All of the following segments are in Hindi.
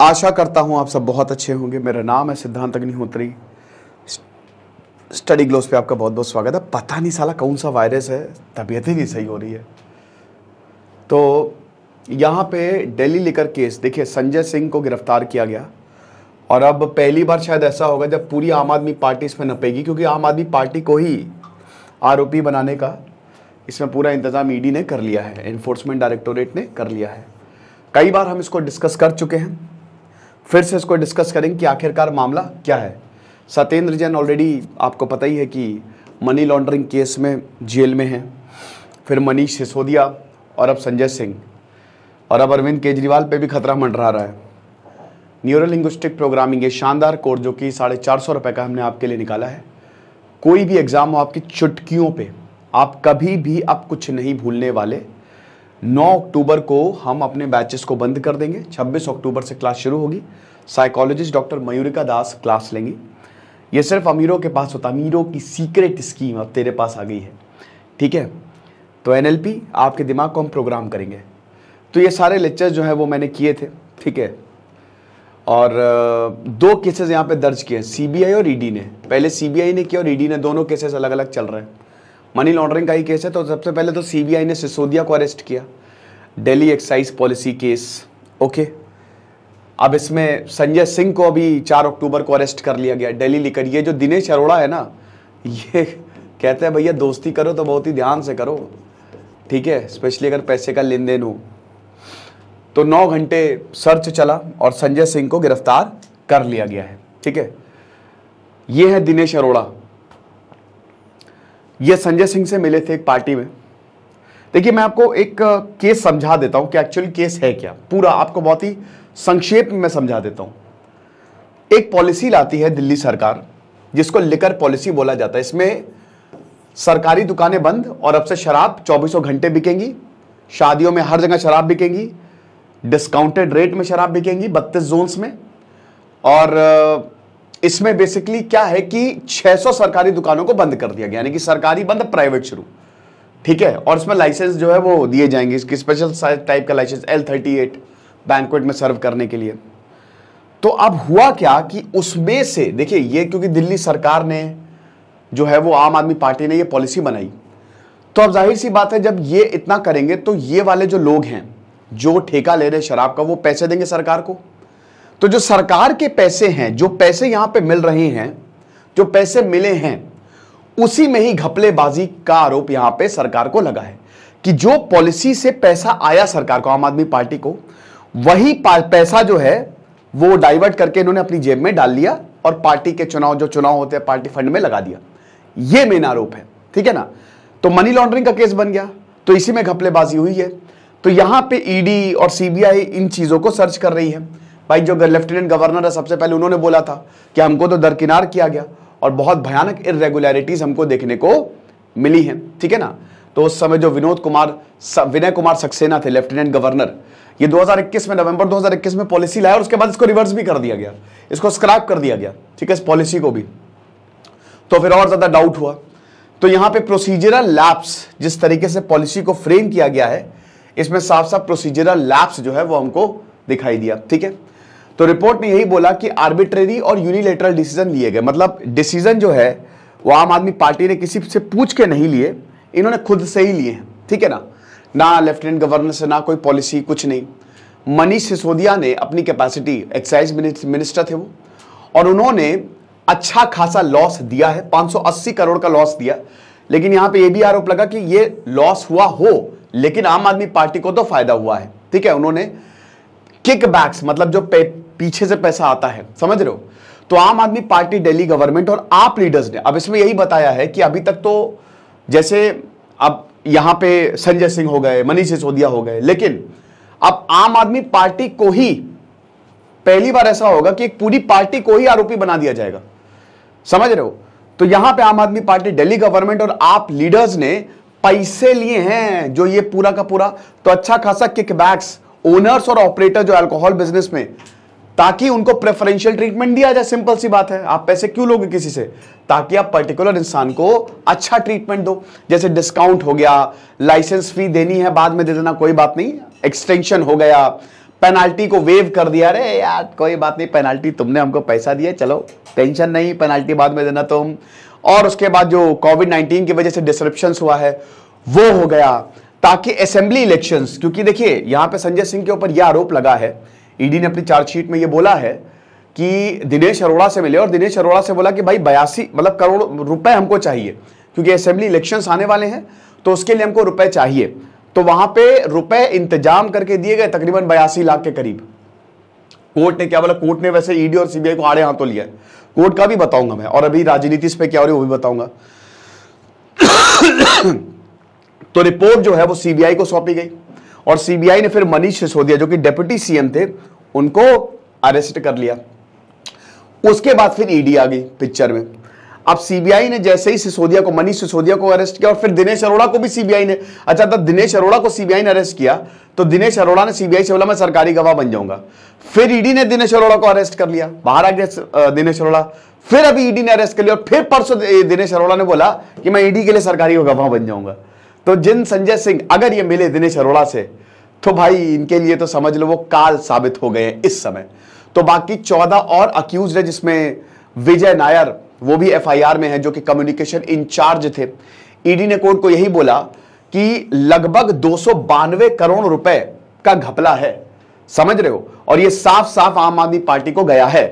आशा करता हूं आप सब बहुत अच्छे होंगे। मेरा नाम है सिद्धांत अग्निहोत्री। स्टडी ग्लोस पे आपका बहुत बहुत स्वागत है। पता नहीं साला कौन सा वायरस है, तबीयत ही नहीं सही हो रही है। तो यहाँ पे दिल्ली लिकर केस, देखिए संजय सिंह को गिरफ्तार किया गया और अब पहली बार शायद ऐसा होगा जब पूरी आम आदमी पार्टी इसमें नपेगी, क्योंकि आम आदमी पार्टी को ही आरोपी बनाने का इसमें पूरा इंतजाम ईडी ने कर लिया है, एनफोर्समेंट डायरेक्टोरेट ने कर लिया है। कई बार हम इसको डिस्कस कर चुके हैं, फिर से इसको डिस्कस करेंगे कि आखिरकार मामला क्या है। सत्येंद्र जैन ऑलरेडी आपको पता ही है कि मनी लॉन्ड्रिंग केस में जेल में है, फिर मनीष सिसोदिया और अब संजय सिंह और अब अरविंद केजरीवाल पे भी खतरा मंडरा रहा है। न्यूरो लिंग्विस्टिक प्रोग्रामिंग, ये शानदार कोर्स जो कि 450 रुपये का हमने आपके लिए निकाला है। कोई भी एग्जाम हो आपकी चुटकियों पे, आप कभी भी अब कुछ नहीं भूलने वाले। 9 अक्टूबर को हम अपने बैचेस को बंद कर देंगे। 26 अक्टूबर से क्लास शुरू होगी। साइकोलॉजिस्ट डॉक्टर मयूरिका दास क्लास लेंगी। ये सिर्फ अमीरों के पास होता, अमीरों की सीक्रेट स्कीम अब तेरे पास आ गई है, ठीक है। तो एनएलपी आपके दिमाग को हम प्रोग्राम करेंगे। तो ये सारे लेक्चर्स जो है वो मैंने किए थे, ठीक है। और 2 केसेस यहाँ पे दर्ज किए, सीबीआई और ईडी ने। पहले सीबीआई ने किया और ईडी ने, दोनों केसेस अलग अलग चल रहे हैं। मनी लॉन्ड्रिंग का ही केस है। तो सबसे पहले तो सीबीआई ने सिसोदिया को अरेस्ट किया, Delhi excise policy case, okay. अब इसमें संजय सिंह को अभी 4 अक्टूबर को अरेस्ट कर लिया गया, दिल्ली लिकर। ये जो दिनेश अरोड़ा है ना, ये कहते हैं भैया दोस्ती करो तो बहुत ही ध्यान से करो, ठीक है, स्पेशली अगर पैसे का लेन देन हो। तो 9 घंटे सर्च चला और संजय सिंह को गिरफ्तार कर लिया गया है, ठीक है। ये है दिनेश अरोड़ा। ये संजय सिंह से मिले थे एक पार्टी में। देखिए मैं आपको एक केस समझा देता हूं कि एक्चुअल केस है क्या, पूरा आपको बहुत ही संक्षेप में समझा देता हूं। एक पॉलिसी लाती है दिल्ली सरकार, जिसको लिकर पॉलिसी बोला जाता है। इसमें सरकारी दुकानें बंद और अब से शराब 24 घंटे बिकेंगी। शादियों में हर जगह शराब बिकेंगी, डिस्काउंटेड रेट में शराब बिकेंगी 32 जोन्स में। और इसमें बेसिकली क्या है कि 600 सरकारी दुकानों को बंद कर दिया गया, यानी कि सरकारी बंद, प्राइवेट शुरू, ठीक है। और इसमें लाइसेंस जो है वो दिए जाएंगे, इसकी स्पेशल टाइप का लाइसेंस L38 बैंक्वेट में सर्व करने के लिए। तो अब हुआ क्या कि उसमें से देखिए, ये क्योंकि दिल्ली सरकार ने जो है वो आम आदमी पार्टी ने ये पॉलिसी बनाई, तो अब जाहिर सी बात है जब ये इतना करेंगे तो ये वाले जो लोग हैं जो ठेका ले रहे शराब का, वो पैसे देंगे सरकार को। तो जो सरकार के पैसे हैं, जो पैसे यहां पे मिल रहे हैं, जो पैसे मिले हैं, उसी में ही घपलेबाजी का आरोप यहां पे सरकार को लगा है कि जो पॉलिसी से पैसा आया सरकार को, आम आदमी पार्टी को, वही पैसा जो है वो डाइवर्ट करके इन्होंने अपनी जेब में डाल लिया और पार्टी के चुनाव, जो चुनाव होते हैं, पार्टी फंड में लगा दिया। ये मेन आरोप है, ठीक है ना। तो मनी लॉन्ड्रिंग का केस बन गया, तो इसी में घपलेबाजी हुई है। तो यहां पे ईडी और सीबीआई इन चीजों को सर्च कर रही है। भाई जो लेफ्टिनेंट गवर्नर है, सबसे पहले उन्होंने बोला था कि हमको तो दरकिनार किया गया और बहुत भयानक इरेगुलरिटीज हमको देखने को मिली है, ठीक है ना। तो उस समय जो विनय कुमार सक्सेना थे लेफ्टिनेंट गवर्नर, ये 2021 में, नवंबर 2021 में पॉलिसी लाया और उसके बाद इसको रिवर्स भी कर दिया गया, इसको स्क्रैप कर दिया गया, ठीक है, इस पॉलिसी को भी। तो फिर और ज्यादा डाउट हुआ। तो यहां पे प्रोसीजरल लैप्स, जिस तरीके से पॉलिसी को फ्रेम किया गया है, इसमें साफ साफ प्रोसीजरल लैप्स जो है वो हमको दिखाई दिया, ठीक है। तो रिपोर्ट ने यही बोला कि आर्बिट्रेरी और यूनिलेटरल डिसीजन लिए गए, मतलब डिसीजन जो है वो आम आदमी पार्टी ने किसी से पूछ के नहीं लिए, इन्होंने खुद से ही लिए हैं, ठीक है ना लेफ्टिनेंट गवर्नर से, ना कोई पॉलिसी, कुछ नहीं। मनीष सिसोदिया ने अपनी कैपेसिटी, एक्साइज मिनिस्टर थे वो, और उन्होंने अच्छा खासा लॉस दिया है, 580 करोड़ का लॉस दिया। लेकिन यहां पे ये भी आरोप लगा कि ये लॉस हुआ हो, लेकिन आम आदमी पार्टी को तो फायदा हुआ है, ठीक है। उन्होंने किकबैक्स, मतलब जो पीछे से पैसा आता है, समझ रहे हो। तो आम आदमी पार्टी, दिल्ली गवर्नमेंट और आप लीडर्स ने अब इसमें यही बताया है कि अभी तक तो जैसे अब यहां पे संजय सिंह हो गए, मनीष सिसोदिया हो गए, लेकिन अब आम आदमी पार्टी को ही पहली बार ऐसा होगा कि एक पूरी पार्टी को ही आरोपी बना दिया जाएगा, समझ रहे हो। तो यहां पे आम आदमी पार्टी, दिल्ली गवर्नमेंट और आप लीडर्स ने पैसे लिए हैं, जो ये पूरा का पूरा, तो अच्छा खासा किकबैक्स ओनर्स और ऑपरेटर जो अल्कोहल बिजनेस में, ताकि उनको प्रेफरेंशियल ट्रीटमेंट दिया जाए। सिंपल सी बात है, आप पैसे क्यों लोगे किसी से, ताकि आप पर्टिकुलर इंसान को अच्छा ट्रीटमेंट दो। जैसे डिस्काउंट हो गया, लाइसेंस फी देनी है बाद में दे देना, कोई बात नहीं, एक्सटेंशन हो गया, पेनाल्टी को वेव कर दिया, अरे यार कोई बात नहीं, पेनाल्टी तुमने हमको पैसा दिया, चलो टेंशन नहीं, पेनाल्टी बाद में देना तुम। और उसके बाद जो कोविड-19 की वजह से डिसरप्शंस हुआ है वो हो गया, ताकि असेंबली इलेक्शंस, क्योंकि देखिए यहां पे संजय सिंह के ऊपर यह आरोप लगा है, ईडी ने अपनी चार्जशीट में यह बोला है कि दिनेश अरोड़ा से मिले और दिनेश अरोड़ा से बोला कि भाई 82 मतलब करोड़ रुपए हमको चाहिए, क्योंकि असेंबली इलेक्शंस आने वाले हैं तो उसके लिए हमको रुपए चाहिए। तो वहां पे रुपए इंतजाम करके दिए गए तकरीबन 82 लाख के करीब। कोर्ट ने क्या बोला, कोर्ट ने वैसे ईडी और सीबीआई को आड़े हाथों लिया, कोर्ट का भी बताऊंगा मैं, और अभी राजनीति इस पे क्या हो रही है वो भी बताऊंगा। तो रिपोर्ट जो है वो सीबीआई को सौंपी गई और सीबीआई ने फिर मनीष सिसोदिया जो कि डिप्टी सीएम थे उनको अरेस्ट कर लिया। उसके बाद फिर ईडी आ गई पिक्चर में। अब सीबीआई ने जैसे ही सिसोदिया को, मनीष सिसोदिया को अरेस्ट किया और फिर दिनेश अरोड़ा को भी सीबीआई ने, अच्छा तब दिनेश अरोड़ा को सीबीआई ने अरेस्ट किया तो दिनेश अरोड़ा ने सीबीआई से बोला मैं सरकारी गवाह बन जाऊंगा। फिर ईडी ने दिनेश अरोड़ा को अरेस्ट कर लिया, बाहर आ गया दिनेश अरोड़ा। फिर अभी ईडी ने अरेस्ट कर लिया और फिर परसों दिनेश अरोड़ा ने बोला कि मैं ईडी के लिए सरकारी गवाह बन जाऊंगा। तो जिन संजय सिंह अगर ये मिले दिनेश अरोड़ा से तो भाई इनके लिए तो समझ लो वो काल साबित हो गए हैं इस समय। तो बाकी 14 और अक्यूज है, जिसमें विजय नायर वो भी एफआईआर में है जो कि कम्युनिकेशन इंचार्ज थे। ईडी ने कोर्ट को यही बोला कि लगभग 292 करोड़ रुपए का घपला है, समझ रहे हो, और ये साफ साफ आम आदमी पार्टी को गया है।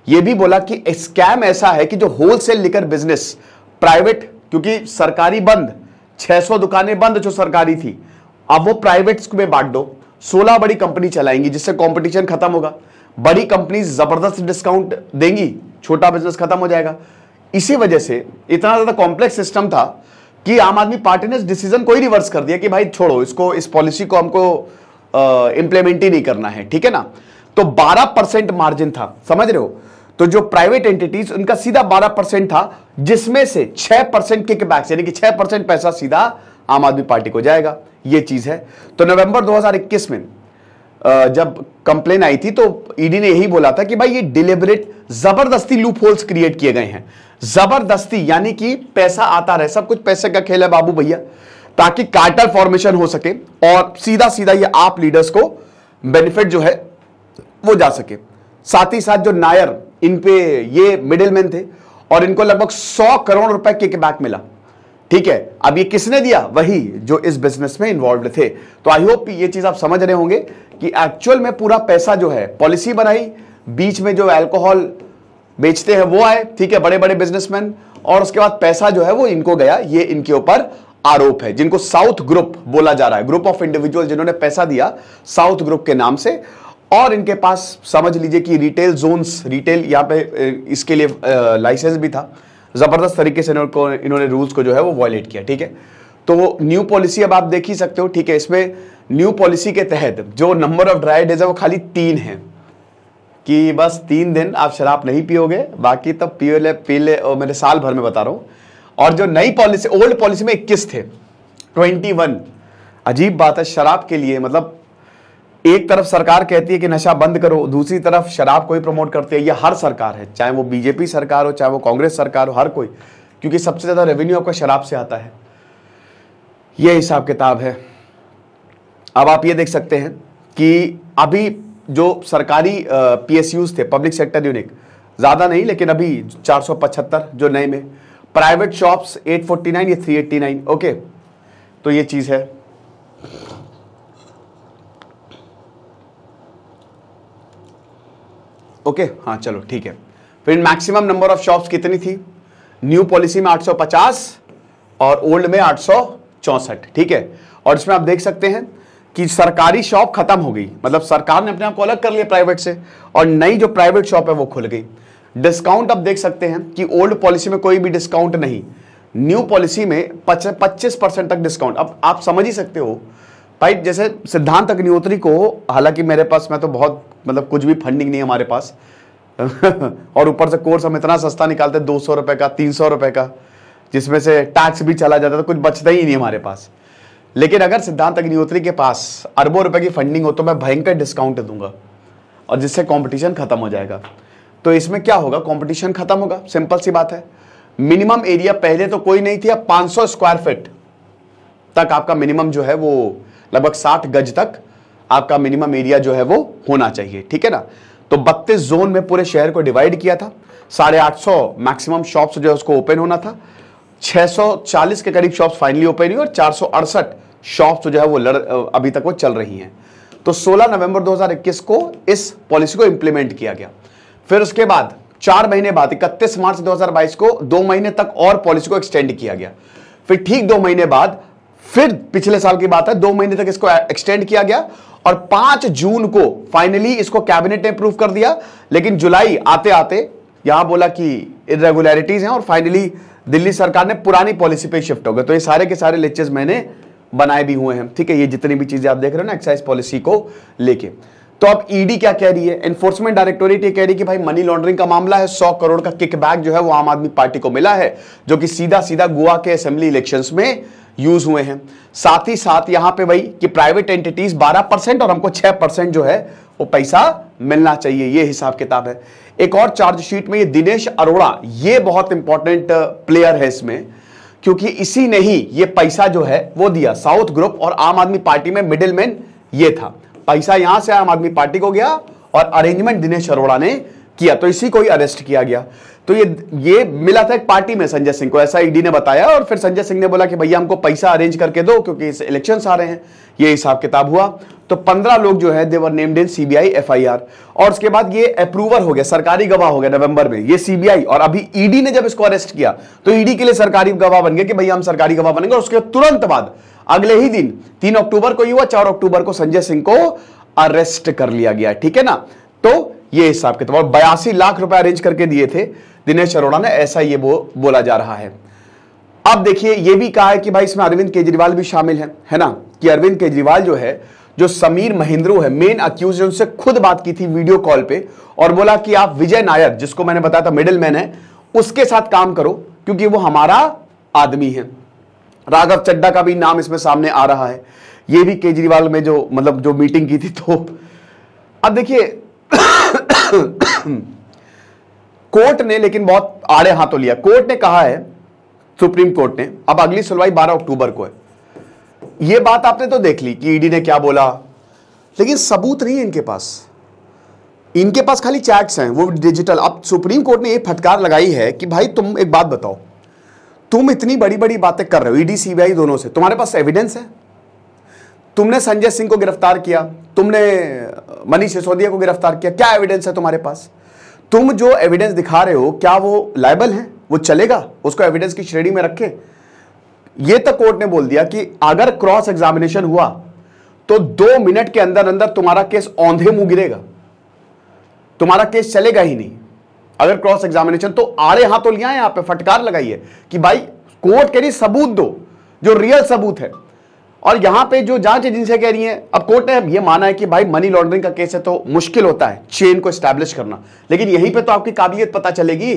ये भी बोला कि स्कैम ऐसा है कि जो होलसेल लिकर बिजनेस प्राइवेट, क्योंकि सरकारी बंद 600 दुकानें बंद जो सरकारी थी, अब वो प्राइवेट में बांट दो, 16 बड़ी कंपनी चलाएंगी जिससे कंपटीशन खत्म होगा, बड़ी कंपनी जबरदस्त डिस्काउंट देंगी, छोटा बिजनेस खत्म हो जाएगा। इसी वजह से इतना ज्यादा कॉम्प्लेक्स सिस्टम था कि आम आदमी पार्टी ने डिसीजन को ही रिवर्स कर दिया कि भाई छोड़ो इसको, इस पॉलिसी को हमको इंप्लीमेंट ही नहीं करना है, ठीक है ना। तो 12% मार्जिन था, समझ रहे हो। तो जो प्राइवेट एंटिटीज उनका सीधा 12% था, जिसमें से 6% किकबैक्स यानी कि 6% पैसा सीधा आम आदमी पार्टी को जाएगा, ये चीज है। तो नवंबर 2021 में जब कंप्लेन आई थी तो ईडी ने यही बोला था कि भाई ये डिलिबरेट जबरदस्ती लूप होल्स क्रिएट किए गए हैं। जबरदस्ती यानी कि पैसा आता रहे, सब कुछ पैसे का खेल है बाबू भैया, ताकि कार्टेल फॉर्मेशन हो सके और सीधा सीधा ये आप लीडर्स को बेनिफिट जो है वो जा सके। साथ ही साथ जो नायर, इन पे ये मिडिलमैन थे और इनको लगभग 100 करोड़ रुपए किकबैक मिला, ठीक है। अब ये किसने दिया, वही जो इस बिजनेस में इन्वॉल्व थे। तो आई होप ये चीज आप समझ रहे होंगे कि एक्चुअल में पूरा पैसा जो है, पॉलिसी बनाई, बीच में जो अल्कोहल बेचते हैं वो आए, ठीक है, बड़े बड़े बिजनेसमैन, और उसके बाद पैसा जो है वो इनको गया। ये इनके ऊपर आरोप है, जिनको साउथ ग्रुप बोला जा रहा है, ग्रुप ऑफ इंडिविजुअल जिन्होंने पैसा दिया साउथ ग्रुप के नाम से। और इनके पास समझ लीजिए कि रिटेल जोन्स, रिटेल यहाँ पे इसके लिए लाइसेंस भी था। जबरदस्त तरीके से इन्होंने रूल्स को जो है वो वायलेट किया, ठीक है। तो न्यू पॉलिसी अब आप देख ही सकते हो, ठीक है। इसमें न्यू पॉलिसी के तहत जो नंबर ऑफ ड्राई डेज है वो खाली 3 है, कि बस 3 दिन आप शराब नहीं पियोगे, बाकी तब पी ले, और मैंने साल भर में बता रहा हूं। और जो नई पॉलिसी, ओल्ड पॉलिसी में 21 थे, 21। अजीब बात है शराब के लिए, मतलब एक तरफ सरकार कहती है कि नशा बंद करो, दूसरी तरफ शराब को ही प्रमोट करती है। ये हर सरकार है, चाहे वो बीजेपी सरकार हो, चाहे वो कांग्रेस सरकार हो, हर कोई, क्योंकि सबसे ज्यादा रेवेन्यू आपका शराब से आता है। ये हिसाब किताब है। अब आप ये देख सकते हैं कि अभी जो सरकारी पीएसयूज थे, पब्लिक सेक्टर यूनिट, ज्यादा नहीं लेकिन अभी 475 जो नए में, प्राइवेट शॉप्स 849 या 389, ओके। तो ये चीज है। ओके, हाँ चलो ठीक है। फिर मैक्सिमम नंबर ऑफ शॉप्स कितनी थी, न्यू पॉलिसी में 850 और ओल्ड में 864, ठीक है। और इसमें आप देख सकते हैं कि सरकारी शॉप खत्म हो गई, मतलब सरकार ने अपने आप को अलग कर लिया प्राइवेट से, और नई जो प्राइवेट शॉप है वो खुल गई। डिस्काउंट आप देख सकते हैं कि ओल्ड पॉलिसी में कोई भी डिस्काउंट नहीं, न्यू पॉलिसी में 25% तक डिस्काउंट। अब आप समझ ही सकते हो भाई, जैसे सिद्धांत अग्निहोत्री को, हालांकि मेरे पास, मैं तो बहुत मतलब कुछ भी फंडिंग नहीं है हमारे पास और ऊपर से कोर्स हम इतना सस्ता निकालते 200 रुपए का, 300 रुपए का, जिसमें से टैक्स भी चला जाता, तो कुछ बचता ही नहीं हमारे पास। लेकिन अगर सिद्धांत अग्निहोत्री के पास अरबों रुपए की फंडिंग हो तो मैं भयंकर डिस्काउंट दूंगा, और जिससे कंपटीशन खत्म हो जाएगा। तो इसमें क्या होगा, कंपटीशन खत्म होगा, सिंपल सी बात है। मिनिमम एरिया पहले तो कोई नहीं थी, अब 500 स्क्वायर फीट तक आपका मिनिमम जो है वो लगभग 60 गज तक आपका मिनिमम एरिया जो है वो होना चाहिए, ठीक है ना। तो 32 जोन में पूरे शहर को डिवाइड किया था, 850 मैक्सिमम शॉप्स जो है उसको ओपन होना था, 640 के करीब शॉप्स फाइनली ओपन हुई और 468 शॉप्स जो है वो अभी तक वो चल रही हैं। तो 16 नवंबर 2021 को इस पॉलिसी को इंप्लीमेंट किया गया। फिर उसके बाद 4 महीने बाद 31 मार्च 2022 को 2 महीने तक और पॉलिसी को एक्सटेंड किया गया। फिर ठीक 2 महीने बाद फिर पिछले साल की बात है, 2 महीने तक इसको एक्सटेंड किया गया और 5 जून को फाइनली इसको कैबिनेट ने अप्रूव कर दिया। लेकिन जुलाई आते आते यहां बोला कि इरेगुलरिटीज हैं और फाइनली दिल्ली सरकार ने पुरानी पॉलिसी पे शिफ्ट हो गए। तो ये सारे के सारे लेक्चर्स मैंने बनाए भी हुए हैं, ठीक है। ये जितनी भी चीजें आप देख रहे हो ना एक्साइज पॉलिसी को लेके। तो अब ईडी क्या कह रही है, एनफोर्समेंट डायरेक्टोरेट ये कह रही है कि भाई मनी लॉन्ड्रिंग का मामला है, 100 करोड़ का किकबैक जो है वो आम आदमी पार्टी को मिला है, जो कि सीधा सीधा गोवा के असेंबली इलेक्शंस में यूज हुए हैं। साथ ही साथ यहां पे भाई कि प्राइवेट एंटिटीज 12% और हमको 6% जो है वो पैसा मिलना चाहिए, ये हिसाब किताब है। एक और चार्जशीट में ये दिनेश अरोड़ा, ये बहुत इंपॉर्टेंट प्लेयर है इसमें, क्योंकि इसी ने ही ये पैसा जो है वो दिया साउथ ग्रुप और आम आदमी पार्टी में मिडिलमैन ये था। पैसा यहां से आम आदमी पार्टी को गया और अरेंजमेंट दिनेश अरोड़ा ने किया, तो इसी को ही अरेस्ट किया गया। तो ये मिला था एक पार्टी में संजय सिंह को, ऐसा ईडी ने बताया। और फिर संजय सिंह ने बोला कि भैया हमको पैसा अरेंज करके दो क्योंकि इस इलेक्शंस आ रहे हैं, ये हिसाब किताब हुआ। तो 15 लोग जो है देवर नेम्ड इन सीबीआई एफआईआर, और उसके बाद ये अप्रूवल हो गया, सरकारी गवाह हो गया नवंबर में ये सीबीआई। और अभी ईडी ने जब इसको अरेस्ट किया तो ईडी के लिए सरकारी गवाह बन गया कि भैया हम सरकारी गवाह बनेंगे। और उसके तुरंत बाद अगले ही दिन 3 अक्टूबर को हुआ, 4 अक्टूबर को संजय सिंह को अरेस्ट कर लिया गया, ठीक है ना। तो ये हिसाब किताब, और 82 लाख रुपए अरेंज करके दिए थे दिनेश अरोड़ा ने, ऐसा ये बोला जा रहा है। अब देखिए ये भी कहा है कि भाई इसमें अरविंद केजरीवाल भी शामिल है ना, कि अरविंद केजरीवाल जो है, जो समीर महेंद्रू है मेन अक्यूज, उनसे खुद बात की थी वीडियो कॉल पे और बोला कि आप विजय नायर, जिसको मैंने बताया था मिडिल मैन है, उसके साथ काम करो क्योंकि वो हमारा आदमी है। राघव चड्ढा का भी नाम इसमें सामने आ रहा है, ये भी केजरीवाल में जो मतलब जो मीटिंग की थी। तो अब देखिए कोर्ट ने लेकिन बहुत आड़े हाथों लिया। कोर्ट ने कहा है, सुप्रीम कोर्ट ने, अब अगली सुनवाई 12 अक्टूबर को है। यह बात आपने तो देख ली कि ईडी ने क्या बोला, लेकिन सबूत नहीं है इनके पास। इनके पास खाली चैट्स हैं, वो डिजिटल। अब सुप्रीम कोर्ट ने यह फटकार लगाई है कि भाई तुम एक बात बताओ, तुम इतनी बड़ी बड़ी बातें कर रहे हो ईडी सीबीआई दोनों से, तुम्हारे पास एविडेंस है? तुमने संजय सिंह को गिरफ्तार किया, तुमने मनीष सिसोदिया को गिरफ्तार किया, क्या एविडेंस है तुम्हारे पास? तुम जो एविडेंस दिखा रहे हो क्या वो लायबल है, वो चलेगा, उसको एविडेंस की श्रेणी में रखे? ये तक कोर्ट ने बोल दिया कि अगर क्रॉस एग्जामिनेशन हुआ तो 2 मिनट के अंदर अंदर तुम्हारा केस औंधे मुंह गिरेगा, तुम्हारा केस चलेगा ही नहीं अगर क्रॉस एग्जामिनेशन। तो आड़े हाथों लिया है, यहां पे फटकार लगाई है कि भाई कोर्ट कह रही सबूत दो, जो रियल सबूत है। और यहां पे जो जांच एजेंसियां कह रही हैं, अब कोर्ट ने ये माना है कि भाई मनी लॉन्ड्रिंग का केस है तो मुश्किल होता है चेन को एस्टैब्लिश करना, लेकिन यहीं पे तो आपकी काबिलियत पता चलेगी,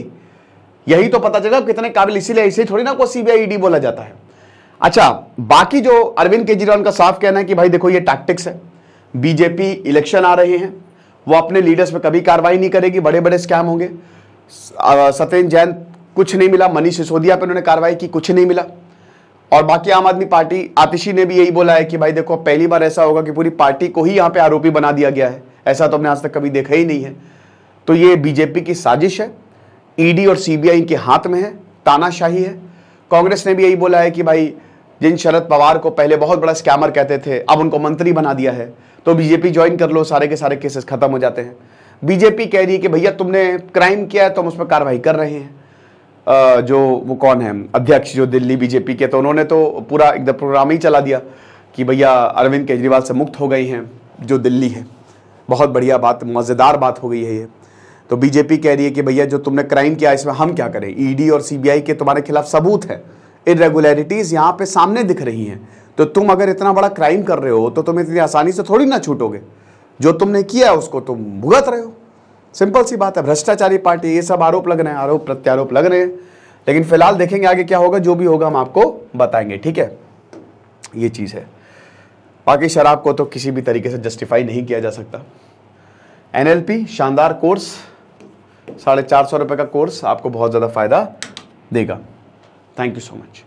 यही तो पता चलेगा कितने काबिल। इसीलिए इसे थोड़ी ना कोई सीबीआई ईडी बोला जाता है। अच्छा, बाकी जो अरविंद केजरीवाल का साफ कहना है कि भाई देखो ये टैक्टिक्स है, बीजेपी इलेक्शन आ रहे हैं, वो अपने लीडर्स पे कभी कार्रवाई नहीं करेगी, बड़े बड़े स्कैम होंगे। सत्येंद्र जैन कुछ नहीं मिला, मनीष सिसोदिया पे उन्होंने कार्रवाई की, कुछ नहीं मिला। और बाकी आम आदमी पार्टी, आतिशी ने भी यही बोला है कि भाई देखो पहली बार ऐसा होगा कि पूरी पार्टी को ही यहां पे आरोपी बना दिया गया है, ऐसा तो हमने आज तक कभी देखा ही नहीं है। तो ये बीजेपी की साजिश है, ईडी और सीबीआई इनके हाथ में है, तानाशाही है। कांग्रेस ने भी यही बोला है कि भाई जिन शरद पवार को पहले बहुत बड़ा स्कैमर कहते थे, अब उनको मंत्री बना दिया है, तो बीजेपी ज्वाइन कर लो, सारे के सारे केसेस खत्म हो जाते हैं। बीजेपी कह रही है कि भैया तुमने क्राइम किया है तो हम उस पर कार्रवाई कर रहे हैं। जो वो कौन है अध्यक्ष जो दिल्ली बीजेपी के, तो उन्होंने तो पूरा एकदम प्रोग्राम ही चला दिया कि भैया अरविंद केजरीवाल से मुक्त हो गई हैं जो दिल्ली है। बहुत बढ़िया बात, मज़ेदार बात हो गई है ये। तो बीजेपी कह रही है कि भैया जो तुमने क्राइम किया इसमें हम क्या करें, ईडी और सीबीआई के तुम्हारे खिलाफ सबूत है, इरेगुलरिटीज यहाँ पे सामने दिख रही हैं, तो तुम अगर इतना बड़ा क्राइम कर रहे हो तो तुम इतनी आसानी से थोड़ी ना छूटोगे, जो तुमने किया उसको तुम भुगत रहे हो। सिंपल सी बात है, भ्रष्टाचारी पार्टी, ये सब आरोप लग रहे हैं, आरोप प्रत्यारोप लग रहे हैं। लेकिन फिलहाल देखेंगे आगे क्या होगा, जो भी होगा हम आपको बताएंगे, ठीक है। ये चीज है। बाकी शराब को तो किसी भी तरीके से जस्टिफाई नहीं किया जा सकता। एनएलपी शानदार कोर्स, 450 रुपए का कोर्स आपको बहुत ज्यादा फायदा देगा। Thank you so much.